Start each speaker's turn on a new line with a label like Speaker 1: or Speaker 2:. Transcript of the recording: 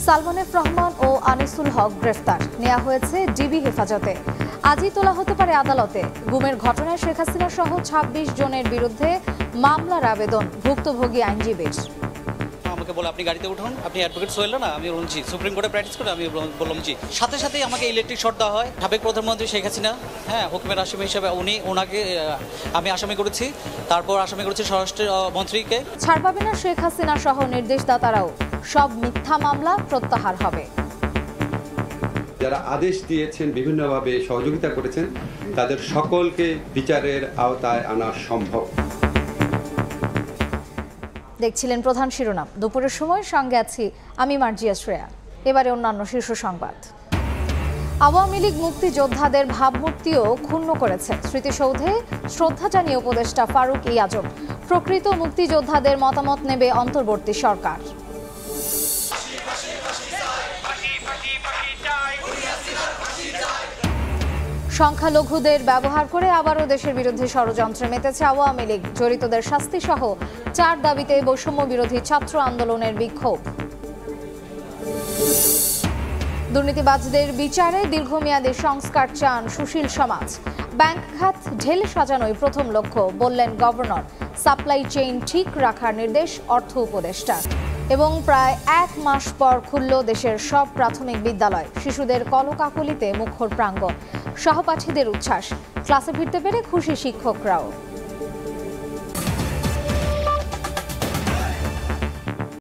Speaker 1: Salman F Rahman ও আনিসুল হক গ্রেফতার, নেওয়া হয়েছে ডিবি হেফাজতে। আজই তোলা হতে পারে আদালতে। গুমের ঘটনায় শেখ হাসিনা সহ ২৬ জনের বিরুদ্ধে মামলার আবেদন ভুক্তভোগী আইনজীবীর।
Speaker 2: আমাকে বলে আপনি গাড়িতে উঠুন, আপনি অ্যাডভোকেট সোহেল না? আমি বলছি সুপ্রিম কোর্টে প্র্যাকটিস করে। আমি বললাম জি। সাথে সাথেই আমাকে ইলেকট্রিক শর্ট দেওয়া হয়। সাবেক প্রধানমন্ত্রী শেখ হাসিনা, হুকুমের আসামি হিসেবে ওনাকে আমি আসামি করেছি। তারপর আসামি করেছি স্বরাষ্ট্র মন্ত্রীকে।
Speaker 1: ছাড় পাবে না শেখ হাসিনা সহ নির্দেশদাতারাও। সব মিথ্যা মামলা প্রত্যাহার হবে।
Speaker 3: যারা আদেশ দিয়েছেন, বিভিন্নভাবে সহযোগিতা করেছেন, তাদের সকলকে বিচারের আওতায় আনা সম্ভব।
Speaker 1: দেখছিলেন প্রধান শিরোনাম। দুপুরের সময় সঙ্গে আছি আমি মার্জিয়া শ্রেয়া। এবারে অন্যান্য শীর্ষ সংবাদ। আওয়ামী লীগ মুক্তিযোদ্ধাদের ভাবমূর্তিও ক্ষুণ্ণ করেছে। স্মৃতিসৌধে শ্রদ্ধা জানিয়ে উপদেষ্টা ফারুক আজম। প্রকৃত মুক্তিযোদ্ধাদের মতামত নেবে অন্তর্বর্তী সরকার। সংখ্যালঘুদের ব্যবহার করে আবারও দেশের বিরুদ্ধে ষড়যন্ত্রে মেতেছে আওয়ামী লীগ। জড়িতদের শাস্তি সহ 4 দাবিতে বৈষম্য বিরোধী ছাত্র আন্দোলনের বিক্ষোভ। দুর্নীতিবাজদের বিচারে দীর্ঘমেয়াদী সংস্কার চান সুশীল সমাজ। ব্যাংক খাত ঢেলে সাজানোই প্রথম লক্ষ্য, বললেন গভর্নর। সাপ্লাই চেইন ঠিক রাখার নির্দেশ অর্থ উপদেষ্টার। এবং প্রায় 1 মাস পর খুলল দেশের সব প্রাথমিক বিদ্যালয়। শিশুদের কলকাকলিতে মুখর প্রাঙ্গণ। সহপাঠীদের উচ্ছ্বাস। ক্লাসে ফিরতে পেরে খুশি শিক্ষকরাও।